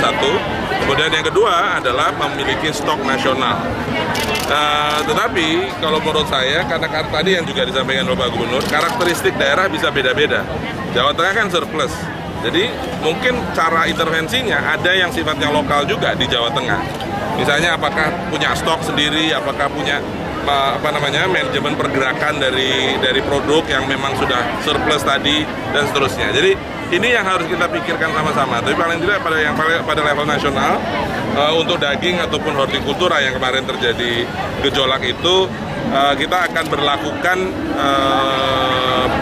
satu. Kemudian yang kedua adalah memiliki stok nasional. Tetapi kalau menurut saya, karena tadi yang juga disampaikan Bapak Gubernur, karakteristik daerah bisa beda-beda. Jawa Tengah kan surplus, jadi mungkin cara intervensinya ada yang sifatnya lokal juga di Jawa Tengah. Misalnya apakah punya stok sendiri, apakah punya manajemen pergerakan dari produk yang memang sudah surplus tadi dan seterusnya. Jadi ini yang harus kita pikirkan sama-sama. Tapi paling tidak pada level nasional untuk daging ataupun hortikultura yang kemarin terjadi gejolak itu kita akan berlakukan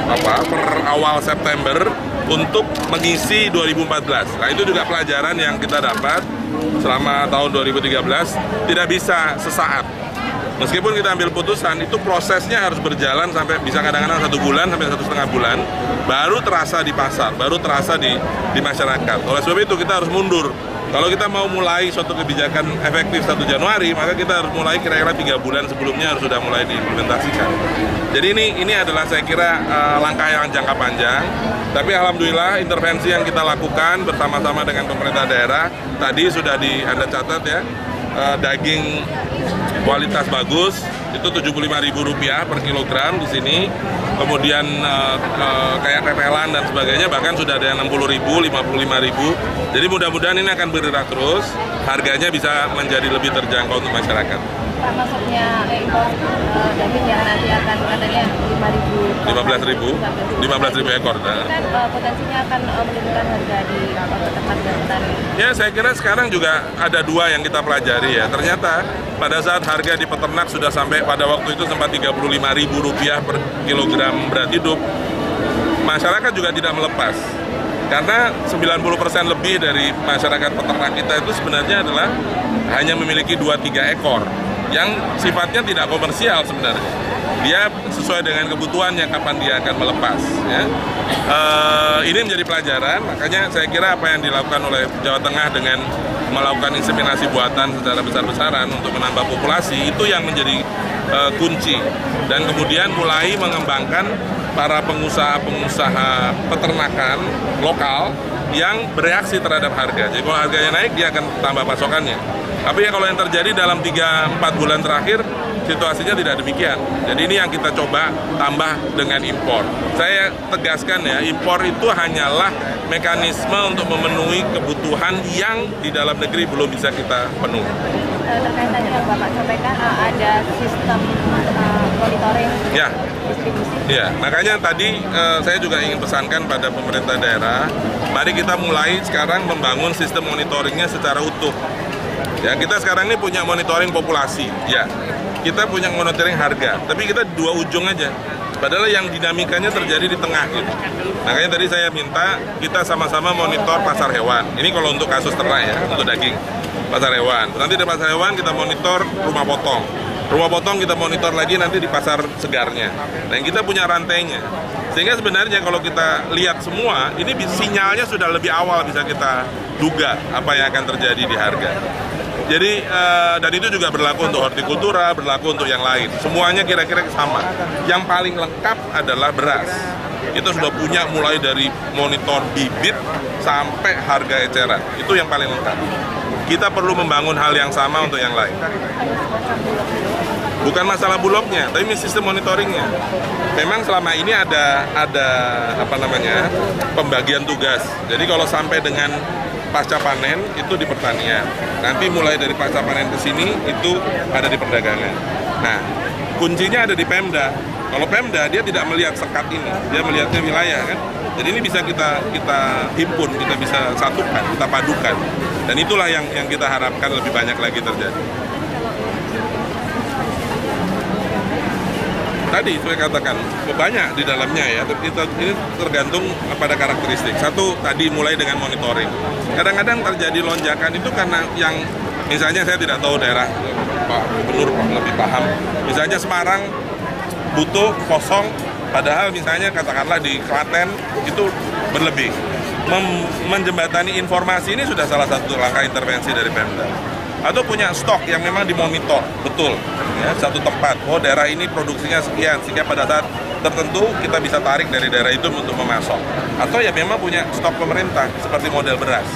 per awal September untuk mengisi 2014. Nah itu juga pelajaran yang kita dapat selama tahun 2013, tidak bisa sesaat. Meskipun kita ambil putusan, itu prosesnya harus berjalan sampai bisa kadang-kadang 1 bulan sampai 1,5 bulan, baru terasa di pasar, baru terasa di masyarakat. Oleh sebab itu kita harus mundur. Kalau kita mau mulai suatu kebijakan efektif 1 Januari, maka kita harus mulai kira-kira 3 bulan sebelumnya harus sudah mulai diimplementasikan. Jadi ini adalah saya kira langkah yang jangka panjang. Tapi alhamdulillah intervensi yang kita lakukan bersama-sama dengan pemerintah daerah tadi sudah Anda catat ya, daging kualitas bagus itu Rp75.000 per kilogram di sini. Kemudian kayak tetelan dan sebagainya bahkan sudah ada yang Rp60.000, Rp55.000. Jadi mudah-mudahan ini akan bergerak terus, harganya bisa menjadi lebih terjangkau untuk masyarakat. Pak, masuknya impor daging yang nanti akan katanya 15.000 ekor. Kan potensinya akan menurunkan harga di peternak dan petani. Ya, saya kira sekarang juga ada 2 yang kita pelajari ya. Ternyata pada saat harga di peternak sudah sampai pada waktu itu sempat Rp35.000 per kilogram berat hidup, masyarakat juga tidak melepas. Karena 90% lebih dari masyarakat peternak kita itu sebenarnya adalah hanya memiliki 2-3 ekor yang sifatnya tidak komersial sebenarnya. Dia sesuai dengan kebutuhannya kapan dia akan melepas. Ya. Ini menjadi pelajaran, makanya saya kira apa yang dilakukan oleh Jawa Tengah dengan melakukan inseminasi buatan secara besar-besaran untuk menambah populasi, itu yang menjadi kunci. Dan kemudian mulai mengembangkan para pengusaha-pengusaha peternakan lokal yang bereaksi terhadap harga. Jadi kalau harganya naik, dia akan tambah pasokannya. Tapi ya kalau yang terjadi dalam 3-4 bulan terakhir, situasinya tidak demikian. Jadi ini yang kita coba tambah dengan impor. Saya tegaskan ya, impor itu hanyalah mekanisme untuk memenuhi kebutuhan yang di dalam negeri belum bisa kita penuhi. Terkait tadi yang Bapak sampaikan, ada sistem monitoring distribusi. Ya, makanya tadi saya juga ingin pesankan pada pemerintah daerah, mari kita mulai sekarang membangun sistem monitoringnya secara utuh. Ya, kita sekarang ini punya monitoring populasi, ya. Kita punya monitoring harga, tapi kita 2 ujung aja. Padahal yang dinamikanya terjadi di tengah gitu. Makanya tadi saya minta kita sama-sama monitor pasar hewan. Ini kalau untuk kasus ternak ya, untuk daging. Pasar hewan. Nanti di pasar hewan kita monitor rumah potong. Rumah potong kita monitor lagi nanti di pasar segarnya. Nah, kita punya rantainya. Sehingga sebenarnya kalau kita lihat semua, ini sinyalnya sudah lebih awal bisa kita duga apa yang akan terjadi di harga. Jadi, dan itu juga berlaku untuk hortikultura, berlaku untuk yang lain. Semuanya kira-kira sama. Yang paling lengkap adalah beras. Kita sudah punya mulai dari monitor bibit sampai harga eceran. Itu yang paling lengkap. Kita perlu membangun hal yang sama untuk yang lain. Bukan masalah bulognya, tapi sistem monitoringnya. Memang selama ini ada pembagian tugas. Jadi kalau sampai dengan pasca panen itu di pertanian. Nanti mulai dari pasca panen ke sini itu ada di perdagangan. Nah, kuncinya ada di Pemda. Kalau Pemda dia tidak melihat sekat ini, dia melihatnya wilayah kan. Jadi ini bisa kita himpun, kita bisa satukan, kita padukan. Dan itulah yang kita harapkan lebih banyak lagi terjadi. Tadi saya katakan banyak di dalamnya ya, ini tergantung pada karakteristik. Satu tadi mulai dengan monitoring. Kadang-kadang terjadi lonjakan itu karena yang misalnya saya tidak tahu daerah Pak Gubernur lebih paham. Misalnya Semarang butuh kosong, padahal misalnya katakanlah di Klaten itu berlebih. Menjembatani informasi ini sudah salah satu langkah intervensi dari Pemda. atau punya stok yang memang dimonitor betul ya, satu tempat, oh daerah ini produksinya sekian, sehingga pada saat tertentu kita bisa tarik dari daerah itu untuk memasok, atau ya memang punya stok pemerintah seperti model beras,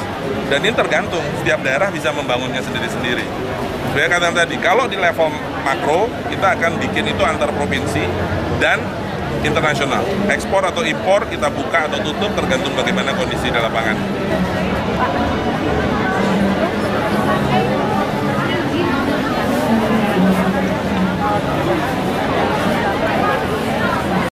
dan ini tergantung setiap daerah bisa membangunnya sendiri-sendiri. Saya katakan tadi, kalau di level makro kita akan bikin itu antar provinsi dan internasional, ekspor atau impor kita buka atau tutup tergantung bagaimana kondisi di lapangan. Pak,